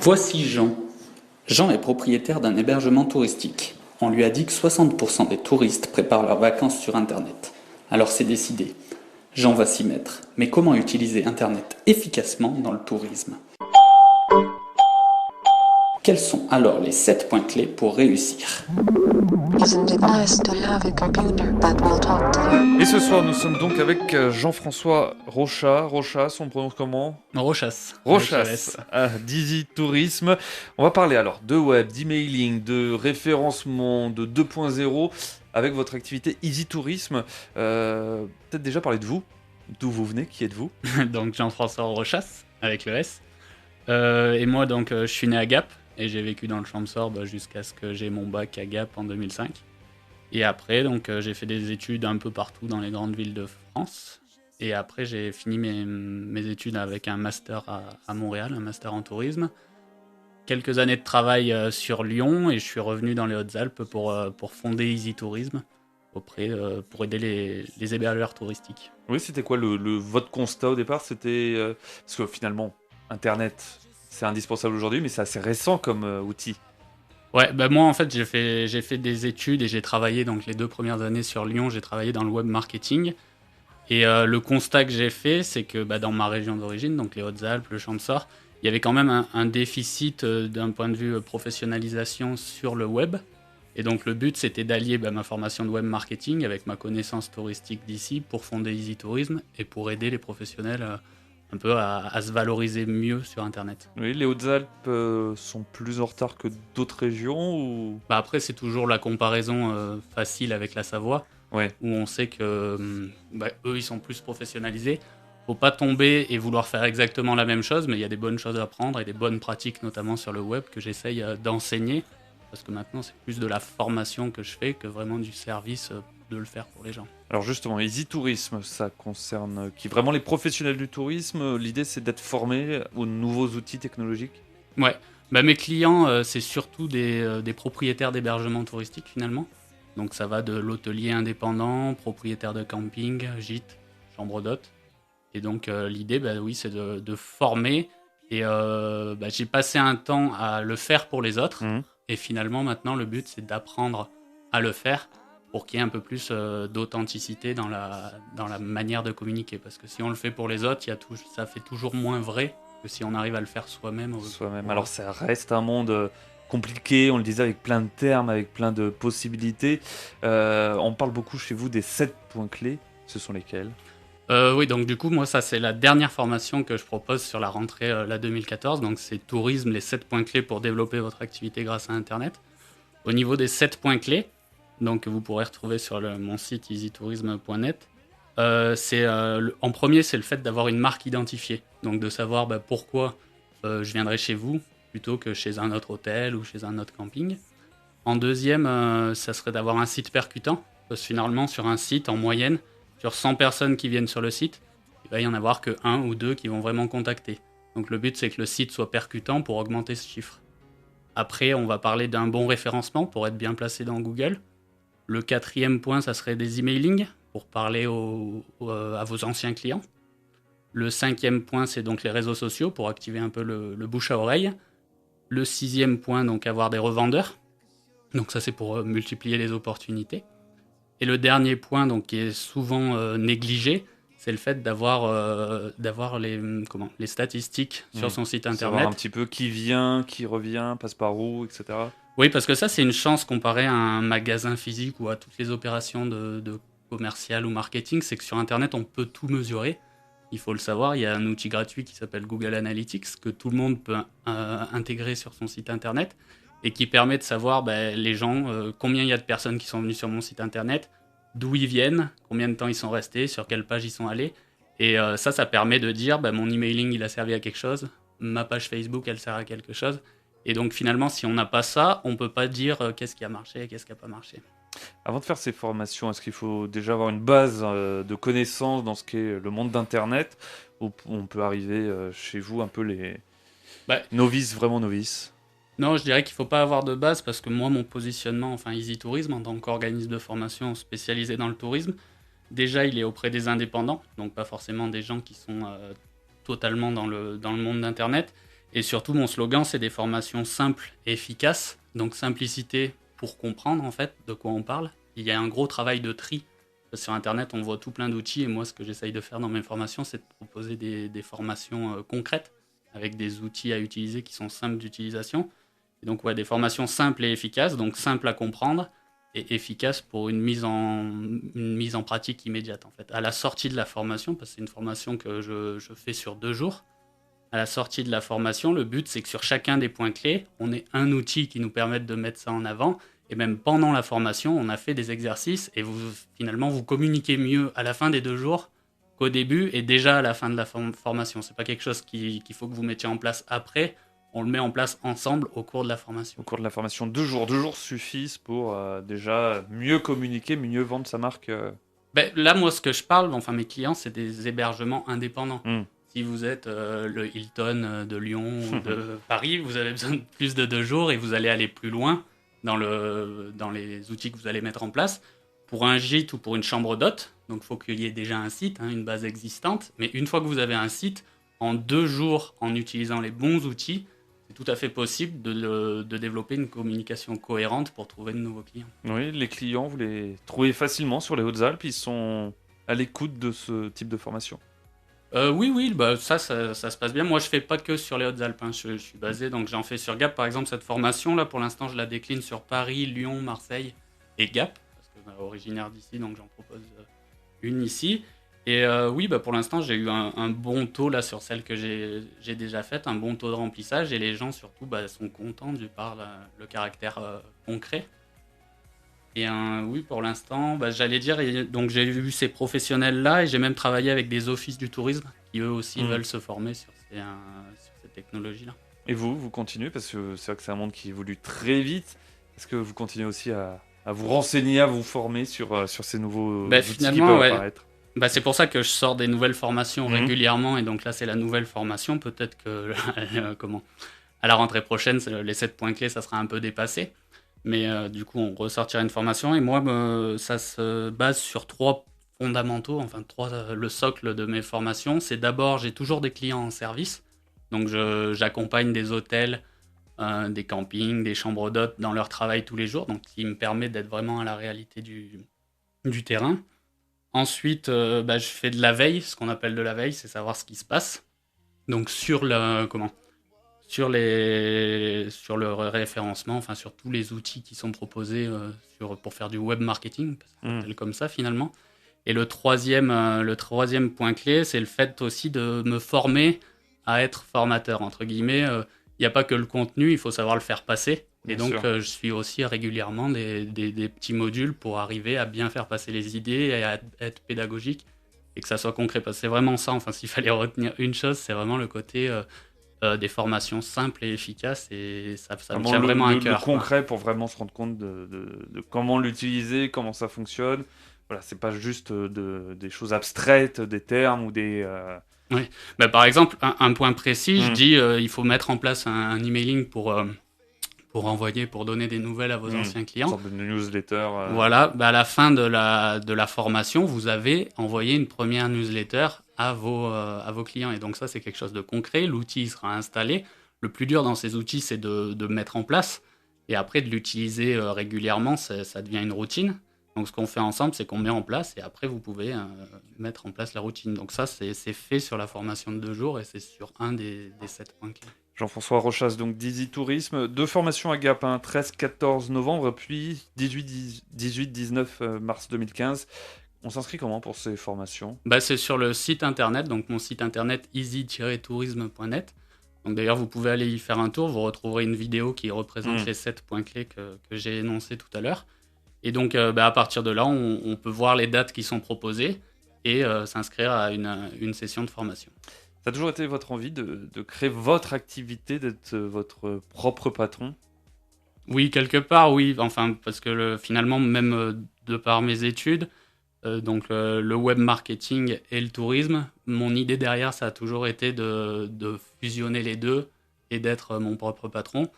Voici Jean. Jean est propriétaire d'un hébergement touristique. On lui a dit que 60% des touristes préparent leurs vacances sur Internet. Alors c'est décidé. Jean va s'y mettre. Mais comment utiliser Internet efficacement dans le tourisme ? Quels sont alors les 7 points clés pour réussir ? Et ce soir, nous sommes donc avec Jean-François Rochat. Rochat, on prononce comment ? Rochas. Rochas, d'Easy Tourisme. On va parler alors de web, d'emailing, de référencement, de 2.0 avec votre activité Easy Tourisme. Peut-être déjà parler de vous. D'où vous venez, qui êtes-vous ? Donc Jean-François Rochas, avec le S. Et moi, donc, je suis né à Gap et j'ai vécu dans le Champsaur jusqu'à ce que j'ai mon bac à Gap en 2005. Et après, donc, j'ai fait des études un peu partout dans les grandes villes de France. Et après, j'ai fini mes études avec un master à Montréal, un master en tourisme. Quelques années de travail sur Lyon et je suis revenu dans les Hautes-Alpes pour fonder Easy Tourisme pour aider les hébergeurs touristiques. Oui, c'était quoi votre constat au départ ? C'était parce que finalement, Internet, c'est indispensable aujourd'hui, mais c'est assez récent comme outil. Ouais, moi en fait j'ai fait des études et j'ai travaillé donc les 2 premières années sur Lyon, j'ai travaillé dans le web marketing. Et le constat que j'ai fait, c'est que dans ma région d'origine, donc les Hautes-Alpes, le Champsaur, il y avait quand même un déficit d'un point de vue professionnalisation sur le web. Et donc le but, c'était d'allier ma formation de web marketing avec ma connaissance touristique d'ici pour fonder Easy Tourisme et pour aider les professionnels un peu à se valoriser mieux sur Internet. Oui, les Hautes-Alpes sont plus en retard que d'autres régions ou... Après, c'est toujours la comparaison facile avec la Savoie. Ouais. Où on sait que eux, ils sont plus professionnalisés. Faut pas tomber et vouloir faire exactement la même chose, mais il y a des bonnes choses à apprendre et des bonnes pratiques, notamment sur le web, que j'essaye d'enseigner. Parce que maintenant, c'est plus de la formation que je fais que vraiment du service de le faire pour les gens. Alors justement, Easy Tourisme, ça concerne vraiment les professionnels du tourisme. L'idée, c'est d'être formés aux nouveaux outils technologiques. Ouais, mes clients, c'est surtout des propriétaires d'hébergements touristiques finalement. Donc ça va de l'hôtelier indépendant, propriétaire de camping, gîte, chambre d'hôte. Et donc l'idée, oui, c'est de former. Et j'ai passé un temps à le faire pour les autres. Mmh. Et finalement, maintenant, le but, c'est d'apprendre à le faire pour qu'il y ait un peu plus d'authenticité dans la manière de communiquer. Parce que si on le fait pour les autres, ça fait toujours moins vrai que si on arrive à le faire soi-même. Alors ça reste un monde compliqué, on le disait, avec plein de termes, avec plein de possibilités. On parle beaucoup chez vous des 7 points clés. Ce sont lesquels ? Oui, donc du coup, moi, ça, c'est la dernière formation que je propose sur la rentrée la 2014. Donc, c'est tourisme, les 7 points clés pour développer votre activité grâce à Internet. Au niveau des 7 points clés, donc vous pourrez retrouver sur mon site easytourisme.net, en premier, c'est le fait d'avoir une marque identifiée. Donc, de savoir pourquoi je viendrai chez vous plutôt que chez un autre hôtel ou chez un autre camping. En deuxième, ça serait d'avoir un site percutant. Parce que finalement, sur un site, en moyenne, sur 100 personnes qui viennent sur le site, il va y en avoir que 1 ou 2 qui vont vraiment contacter. Donc le but, c'est que le site soit percutant pour augmenter ce chiffre. Après, on va parler d'un bon référencement pour être bien placé dans Google. Le 4e point, ça serait des emailing pour parler à vos anciens clients. Le 5e point, c'est donc les réseaux sociaux pour activer un peu le bouche à oreille. Le 6e point, donc avoir des revendeurs. Donc ça, c'est pour multiplier les opportunités. Et le dernier point, donc, qui est souvent négligé, c'est le fait d'avoir les statistiques sur son site internet. Savoir un petit peu qui vient, qui revient, passe par où, etc. Oui, parce que ça, c'est une chance comparé à un magasin physique ou à toutes les opérations de commercial ou marketing, c'est que sur Internet, on peut tout mesurer. Il faut le savoir, il y a un outil gratuit qui s'appelle Google Analytics que tout le monde peut intégrer sur son site Internet et qui permet de savoir les gens, combien il y a de personnes qui sont venues sur mon site Internet, d'où ils viennent, combien de temps ils sont restés, sur quelle page ils sont allés. Et ça permet de dire mon emailing, il a servi à quelque chose, ma page Facebook, elle sert à quelque chose. Et donc finalement, si on n'a pas ça, on ne peut pas dire qu'est-ce qui a marché et qu'est-ce qui n'a pas marché. Avant de faire ces formations, est-ce qu'il faut déjà avoir une base de connaissances dans ce qu'est le monde d'Internet, ou on peut arriver chez vous un peu les novices, vraiment novices ? Non, je dirais qu'il ne faut pas avoir de base parce que moi, mon positionnement, Easy Tourisme, en tant qu'organisme de formation spécialisé dans le tourisme, déjà, il est auprès des indépendants, donc pas forcément des gens qui sont totalement dans le monde d'Internet. Et surtout, mon slogan, c'est des formations simples et efficaces. Donc simplicité pour comprendre en fait de quoi on parle. Il y a un gros travail de tri. Sur Internet, on voit tout plein d'outils et moi, ce que j'essaye de faire dans mes formations, c'est de proposer des formations concrètes avec des outils à utiliser qui sont simples d'utilisation. Et donc, ouais, des formations simples et efficaces, donc simples à comprendre et efficaces pour une mise en pratique immédiate en fait. À la sortie de la formation, parce que c'est une formation que je fais sur 2 jours, à la sortie de la formation, le but c'est que sur chacun des points clés, on ait un outil qui nous permette de mettre ça en avant. Et même pendant la formation, on a fait des exercices et finalement vous communiquez mieux à la fin des 2 jours qu'au début et déjà à la fin de la formation. C'est pas quelque chose qu'il faut que vous mettiez en place après. On le met en place ensemble au cours de la formation. Au cours de la formation, 2 jours. 2 jours suffisent pour déjà mieux communiquer, mieux vendre sa marque. Ben, là, moi, ce que je parle, enfin mes clients, c'est des hébergements indépendants. Mm. Si vous êtes le Hilton de Lyon ou de Paris, vous avez besoin de plus de 2 jours et vous allez aller plus loin dans les outils que vous allez mettre en place. Pour un gîte ou pour une chambre d'hôte, donc il faut qu'il y ait déjà un site, une base existante. Mais une fois que vous avez un site, en 2 jours, en utilisant les bons outils, c'est tout à fait possible de développer une communication cohérente pour trouver de nouveaux clients. Oui, les clients, vous les trouvez facilement sur les Hautes-Alpes. Ils sont à l'écoute de ce type de formation. Oui, bah, ça se passe bien. Moi, je fais pas que sur les Hautes-Alpes. Je suis basé, donc j'en fais sur Gap. Par exemple, cette formation-là, pour l'instant, je la décline sur Paris, Lyon, Marseille et Gap, parce que originaire d'ici, donc j'en propose une ici. Et oui, bah, pour l'instant, j'ai eu un bon taux là sur celle que j'ai déjà faite, un bon taux de remplissage, et les gens surtout sont contents du par le caractère concret. Et oui, pour l'instant, j'allais dire, donc j'ai vu ces professionnels-là et j'ai même travaillé avec des offices du tourisme qui eux aussi veulent se former sur ces technologies-là. Et vous continuez, parce que c'est vrai que c'est un monde qui évolue très vite. Est-ce que vous continuez aussi à vous renseigner, à vous former sur ces nouveaux outils qui peuvent apparaître? C'est pour ça que je sors des nouvelles formations régulièrement et donc là c'est la nouvelle formation. Peut-être que à la rentrée prochaine, les 7 points clés, ça sera un peu dépassé. Mais du coup, on ressortira une formation. Et moi, ça se base sur 3 fondamentaux, enfin le socle de mes formations. C'est d'abord, j'ai toujours des clients en service. Donc, j'accompagne des hôtels, des campings, des chambres d'hôtes dans leur travail tous les jours. Donc, ce qui me permet d'être vraiment à la réalité du terrain. Ensuite, je fais de la veille. Ce qu'on appelle de la veille, c'est savoir ce qui se passe. Donc, sur le référencement, enfin sur tous les outils qui sont proposés pour faire du web marketing, parce que ça s'appelle comme ça finalement. Et le troisième point clé, c'est le fait aussi de me former à être formateur, entre guillemets. Il n'y a pas que le contenu, il faut savoir le faire passer. Et donc, je suis aussi régulièrement des petits modules pour arriver à bien faire passer les idées et à être pédagogique et que ça soit concret. Parce que c'est vraiment ça, enfin s'il fallait retenir une chose, c'est vraiment le côté... des formations simples et efficaces et ça me tient vraiment à cœur. Le concret pour vraiment se rendre compte de comment l'utiliser, comment ça fonctionne. Voilà, c'est pas juste des choses abstraites, des termes ou des... Oui. Par exemple, un point précis, je dis il faut mettre en place un emailing pour envoyer, pour donner des nouvelles à vos anciens clients. Une sorte de newsletter. Voilà, à la fin de la formation, vous avez envoyé une première newsletter à vos clients. Et donc ça, c'est quelque chose de concret. L'outil sera installé. Le plus dur dans ces outils, c'est de mettre en place. Et après, de l'utiliser régulièrement, ça devient une routine. Donc ce qu'on fait ensemble, c'est qu'on met en place et après, vous pouvez mettre en place la routine. Donc ça, c'est fait sur la formation de 2 jours et c'est sur un des 7 points clés. Jean-François Rochas, donc d'Easy Tourisme, 2 formations à Gap, 13-14 novembre, puis 18-19 mars 2015. On s'inscrit comment pour ces formations ? C'est sur le site internet, donc mon site internet easy-tourisme.net. Donc d'ailleurs, vous pouvez aller y faire un tour, vous retrouverez une vidéo qui représente les 7 points clés que j'ai énoncés tout à l'heure. Et donc à partir de là, on peut voir les dates qui sont proposées et s'inscrire à une session de formation. Ça a toujours été votre envie de créer votre activité, d'être votre propre patron ? Oui, quelque part, oui. Enfin, parce que finalement, même de par mes études, donc le web marketing et le tourisme, mon idée derrière, ça a toujours été de fusionner les deux et d'être mon propre patron.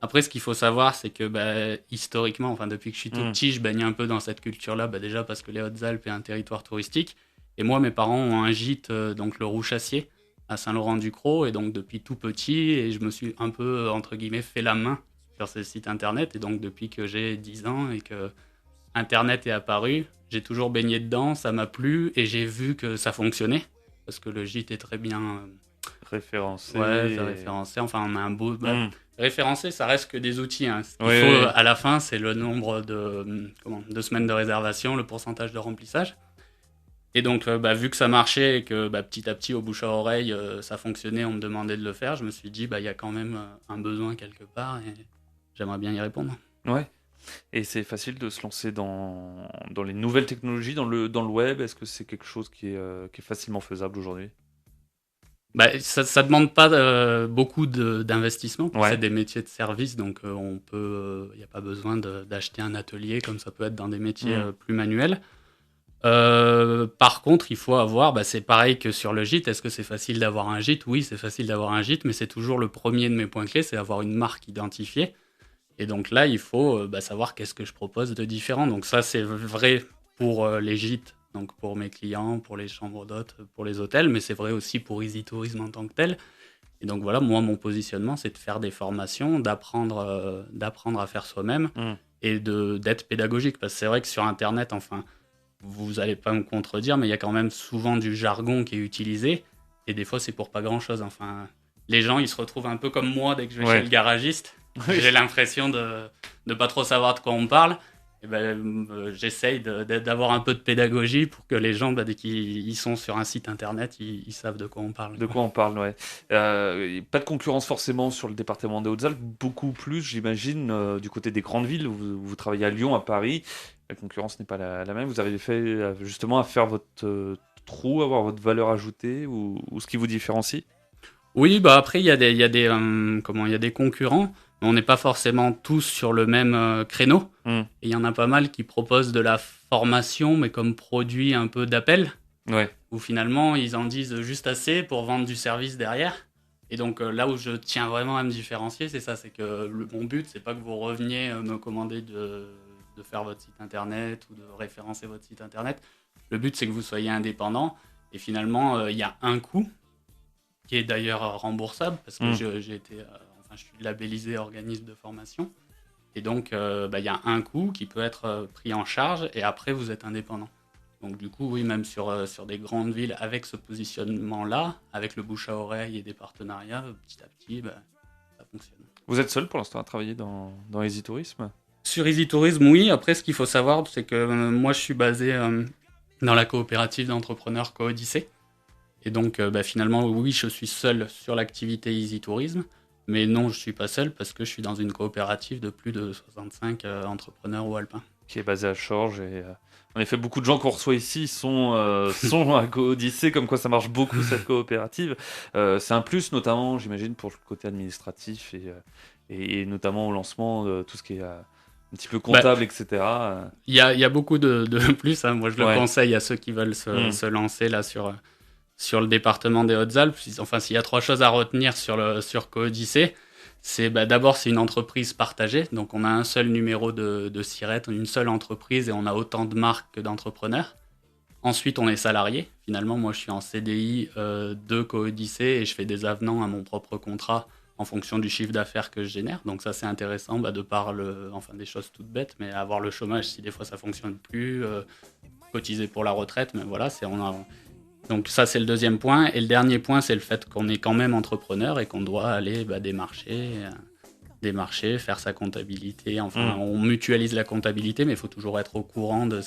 Après, ce qu'il faut savoir, c'est que historiquement, enfin depuis que je suis tout petit, je baigne un peu dans cette culture-là, déjà parce que les Hautes-Alpes est un territoire touristique. Et moi, mes parents ont un gîte, donc le Rouchassier, à Saint-Laurent-du-Croix, et donc depuis tout petit, et je me suis un peu, entre guillemets, fait la main sur ces sites internet. Et donc depuis que j'ai 10 ans et que Internet est apparu, j'ai toujours baigné dedans, ça m'a plu, et j'ai vu que ça fonctionnait, parce que le gîte est très bien Référencé. référencé. Enfin, on a un beau... Hmm. référencé, ça reste que des outils, hein. Ce qu'il Oui, faut oui. à la fin, c'est le nombre de semaines de réservation, le pourcentage de remplissage. Et donc, vu que ça marchait et que petit à petit, au bouche à oreille, ça fonctionnait, on me demandait de le faire, je me suis dit, il y a quand même un besoin quelque part, et j'aimerais bien y répondre. Ouais. Et c'est facile de se lancer dans les nouvelles technologies, dans le web. Est-ce que c'est quelque chose qui est facilement faisable aujourd'hui? Ça demande pas beaucoup d'investissement. C'est Ouais. des métiers de service, donc il n'y a pas besoin d'acheter un atelier comme ça peut être dans des métiers Hmm. plus manuels. Par contre, il faut avoir, c'est pareil que sur le gîte. Est-ce que c'est facile d'avoir un gîte? Oui, c'est facile d'avoir un gîte, mais c'est toujours le premier de mes points clés, c'est avoir une marque identifiée. Et donc là, il faut savoir qu'est-ce que je propose de différent. Donc ça, c'est vrai pour les gîtes, donc pour mes clients, pour les chambres d'hôtes, pour les hôtels, mais c'est vrai aussi pour Easy Tourisme en tant que tel. Et donc voilà, moi, mon positionnement, c'est de faire des formations, d'apprendre à faire soi-même Hmm. et d'être pédagogique. Parce que c'est vrai que sur Internet, enfin, vous n'allez pas me contredire, mais il y a quand même souvent du jargon qui est utilisé. Et des fois, c'est pour pas grand-chose. Enfin, les gens, ils se retrouvent un peu comme moi dès que je vais chez Ouais. le garagiste. Oui. J'ai l'impression de ne pas trop savoir de quoi on parle. Et j'essaye d'avoir un peu de pédagogie pour que les gens, dès qu'ils sont sur un site internet, ils savent de quoi on parle, De quoi. quoi on parle, ouais. Pas de concurrence forcément sur le département des Hautes-Alpes, beaucoup plus, j'imagine, du côté des grandes villes. Vous travaillez à Lyon, à Paris. La concurrence n'est pas la même. Vous avez fait justement à faire votre trou, avoir votre valeur ajoutée ou ce qui vous différencie? Oui, après, il y a des concurrents, mais on n'est pas forcément tous sur le même créneau. Hmm. Et il y en a pas mal qui proposent de la formation, mais comme produit un peu d'appel, Ouais. où finalement, ils en disent juste assez pour vendre du service derrière. Et donc, là où je tiens vraiment à me différencier, c'est ça, c'est que mon but, c'est pas que vous reveniez me commander de faire votre site internet ou de référencer votre site internet. Le but, c'est que vous soyez indépendant. Et finalement, il y a un coût qui est d'ailleurs remboursable parce que Hmm. je suis labellisé organisme de formation. Et donc, il y a un coût qui peut être pris en charge et après, vous êtes indépendant. Donc, du coup, oui, même sur des grandes villes, avec ce positionnement-là, avec le bouche à oreille et des partenariats, petit à petit, ça fonctionne. Vous êtes seul pour l'instant à travailler dans Easy Tourisme? Sur Easy Tourism, oui. Après, ce qu'il faut savoir, c'est que moi, je suis basé dans la coopérative d'entrepreneurs Coodyssée. Et donc, finalement, oui, je suis seul sur l'activité Easy Tourism. Mais non, je ne suis pas seul parce que je suis dans une coopérative de plus de 65 entrepreneurs ou alpins. Qui est basé à Chorges. Et, en effet, beaucoup de gens qu'on reçoit ici sont à Odyssée, comme quoi ça marche beaucoup cette coopérative. C'est un plus, notamment, j'imagine, pour le côté administratif et notamment au lancement de tout ce qui est un petit peu comptable, etc. Il y a beaucoup de plus, hein. Moi, je le Ouais. conseille à ceux qui veulent se lancer là sur le département des Hautes-Alpes. Enfin, s'il y a trois choses à retenir sur Coodyssée, c'est d'abord, c'est une entreprise partagée. Donc, on a un seul numéro de SIRET, une seule entreprise et on a autant de marques que d'entrepreneurs. Ensuite, on est salarié. Finalement, moi, je suis en CDI de Coodyssée et je fais des avenants à mon propre contrat en fonction du chiffre d'affaires que je génère. Donc ça, c'est intéressant de par des choses toutes bêtes, mais avoir le chômage si des fois ça fonctionne plus, cotiser pour la retraite, mais voilà, donc ça, c'est le deuxième point. Et le dernier point, c'est le fait qu'on est quand même entrepreneur et qu'on doit aller démarcher, faire sa comptabilité. Enfin, on mutualise la comptabilité, mais il faut toujours être au courant de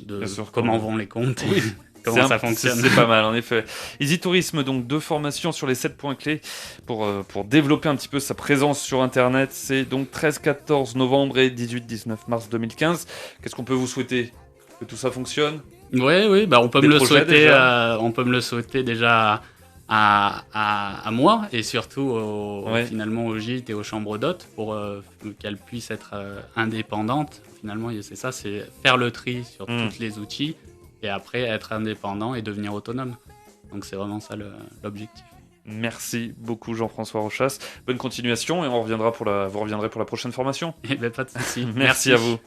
Bien sûr, comment vont les comptes et Oui, comment ça fonctionne. C'est pas mal, en effet. Easy Tourisme, donc 2 formations sur les 7 points clés pour développer un petit peu sa présence sur Internet. C'est donc 13-14 novembre et 18-19 mars 2015. Qu'est-ce qu'on peut vous souhaiter? Que tout ça fonctionne? Oui, on peut Des me le projets souhaiter. déjà On peut me le souhaiter déjà à moi et surtout Ouais. finalement au gîte et aux chambres d'hôtes pour qu'elles puissent être indépendantes. Finalement, c'est ça, c'est faire le tri sur tous les outils et après être indépendant et devenir autonome. Donc c'est vraiment ça l'objectif. Merci beaucoup Jean-François Rochas. Bonne continuation et vous reviendrez pour la prochaine formation. Et pas de souci. Merci à vous.